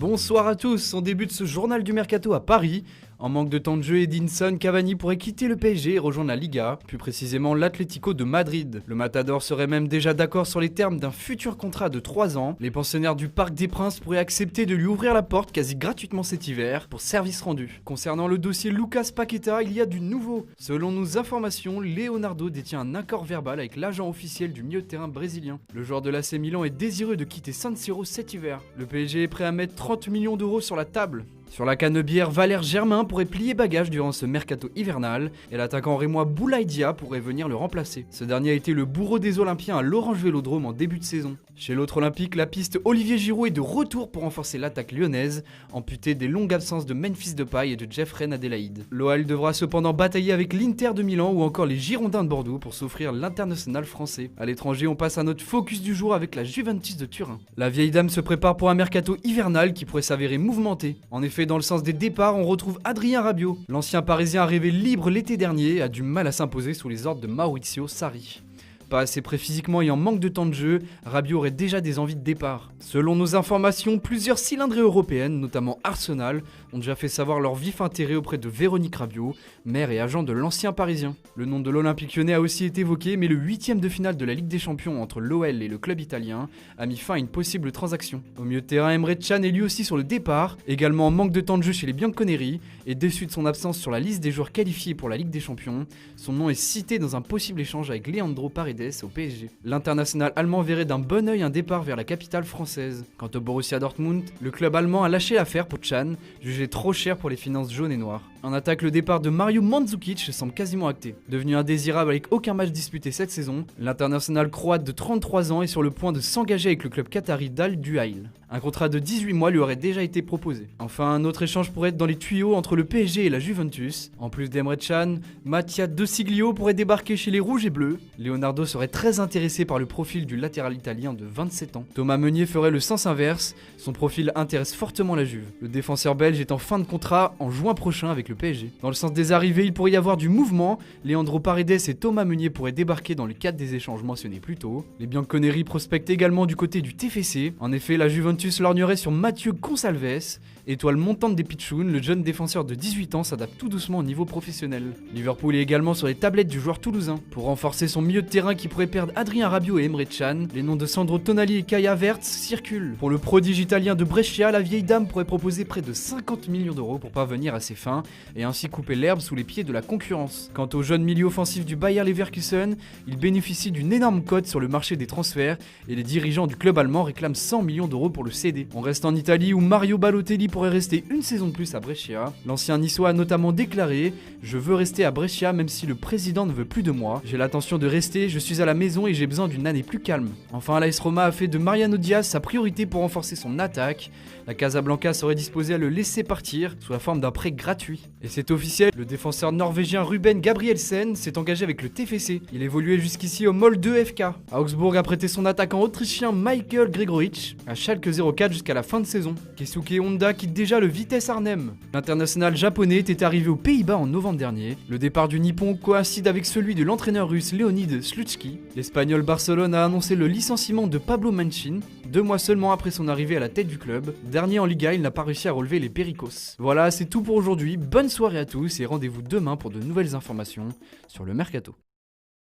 Bonsoir à tous, on débute ce journal du Mercato à Paris. En manque de temps de jeu, Edinson Cavani pourrait quitter le PSG et rejoindre la Liga, plus précisément l'Atlético de Madrid. Le Matador serait même déjà d'accord sur les termes d'un futur contrat de 3 ans. Les pensionnaires du Parc des Princes pourraient accepter de lui ouvrir la porte quasi gratuitement cet hiver pour service rendu. Concernant le dossier Lucas Paqueta, il y a du nouveau. Selon nos informations, Leonardo détient un accord verbal avec l'agent officiel du milieu de terrain brésilien. Le joueur de l'AC Milan est désireux de quitter San Siro cet hiver. Le PSG est prêt à mettre 30 millions d'euros sur la table. Sur la canebière, Valère Germain pourrait plier bagage durant ce mercato hivernal et l'attaquant rémois Boulaïdia pourrait venir le remplacer. Ce dernier a été le bourreau des Olympiens à l'Orange Vélodrome en début de saison. Chez l'autre Olympique, la piste Olivier Giroud est de retour pour renforcer l'attaque lyonnaise, amputée des longues absences de Memphis Depay et de Jeffrey Adélaïde. L'OL devra cependant batailler avec l'Inter de Milan ou encore les Girondins de Bordeaux pour s'offrir l'international français. À l'étranger, on passe à notre focus du jour avec la Juventus de Turin. La vieille dame se prépare pour un mercato hivernal qui pourrait s'avérer mouvementé. En effet, dans le sens des départs, on retrouve Adrien Rabiot. L'ancien Parisien arrivé libre l'été dernier a du mal à s'imposer sous les ordres de Maurizio Sarri. Pas assez prêt physiquement et en manque de temps de jeu, Rabiot aurait déjà des envies de départ. Selon nos informations, plusieurs cylindrées européennes, notamment Arsenal, ont déjà fait savoir leur vif intérêt auprès de Véronique Rabiot, mère et agent de l'ancien Parisien. Le nom de l'Olympique Lyonnais a aussi été évoqué, mais le 8e de finale de la Ligue des Champions entre l'OL et le club italien a mis fin à une possible transaction. Au milieu de terrain, Emre Can est lui aussi sur le départ, également en manque de temps de jeu chez les Bianconeri, et déçu de son absence sur la liste des joueurs qualifiés pour la Ligue des Champions, son nom est cité dans un possible échange avec Leandro Paredes au PSG. L'international allemand verrait d'un bon œil un départ vers la capitale française. Quant au Borussia Dortmund, le club allemand a lâché l'affaire pour Can, jugé trop cher pour les finances jaunes et noires. En attaque, le départ de Mario Mandzukic semble quasiment acté. Devenu indésirable avec aucun match disputé cette saison, l'international croate de 33 ans est sur le point de s'engager avec le club qatari d'Al Duhail. Un contrat de 18 mois lui aurait déjà été proposé. Enfin, un autre échange pourrait être dans les tuyaux entre le PSG et la Juventus. En plus d'Emre Can, Mattia De Siglio pourrait débarquer chez les Rouges et Bleus. Leonardo serait très intéressé par le profil du latéral italien de 27 ans. Thomas Meunier ferait le sens inverse. Son profil intéresse fortement la Juve. Le défenseur belge est en fin de contrat en juin prochain avec le PSG. Dans le sens des arrivées, il pourrait y avoir du mouvement. Leandro Paredes et Thomas Meunier pourraient débarquer dans le cadre des échanges mentionnés plus tôt. Les Bianconeri prospectent également du côté du TFC. En effet, la Juventus lorgnerait sur Mathieu Gonçalves. Étoile montante des Pitchouns, le jeune défenseur de 18 ans s'adapte tout doucement au niveau professionnel. Liverpool est également sur les tablettes du joueur toulousain. Pour renforcer son milieu de terrain qui pourrait perdre Adrien Rabiot et Emre Can, les noms de Sandro Tonali et Kai Havertz circulent. Pour le prodige italien de Brescia, la vieille dame pourrait proposer près de 50 millions d'euros pour parvenir à ses fins et ainsi couper l'herbe sous les pieds de la concurrence. Quant au jeune milieu offensif du Bayer Leverkusen, il bénéficie d'une énorme cote sur le marché des transferts et les dirigeants du club allemand réclament 100 millions d'euros pour le céder. On reste en Italie où Mario Balotelli pourrait rester une saison de plus à Brescia. L'ancien niçois a notamment déclaré « Je veux rester à Brescia même si le président ne veut plus de moi. J'ai l'intention de rester, je suis à la maison et j'ai besoin d'une année plus calme. » Enfin, l'AS Roma a fait de Mariano Diaz sa priorité pour renforcer son attaque. La Casablanca serait disposée à le laisser partir sous la forme d'un prêt gratuit. Et c'est officiel, le défenseur norvégien Ruben Gabrielsen s'est engagé avec le TFC. Il évoluait jusqu'ici au Molde FK. À Augsbourg a prêté son attaquant autrichien Michael Gregoritsch à Schalke 04 jusqu'à la fin de saison. Keisuke Honda quitte déjà le Vitesse Arnhem. L'international japonais était arrivé aux Pays-Bas en novembre dernier. Le départ du Nippon coïncide avec celui de l'entraîneur russe Leonid Slutsky. L'Espagnol Barcelone a annoncé le licenciement de Pablo Manchin, 2 mois seulement après son arrivée à la tête du club. Dernier en Liga, il n'a pas réussi à relever les Pericos. Voilà, c'est tout pour aujourd'hui. Bonne soirée à tous et rendez-vous demain pour de nouvelles informations sur le Mercato.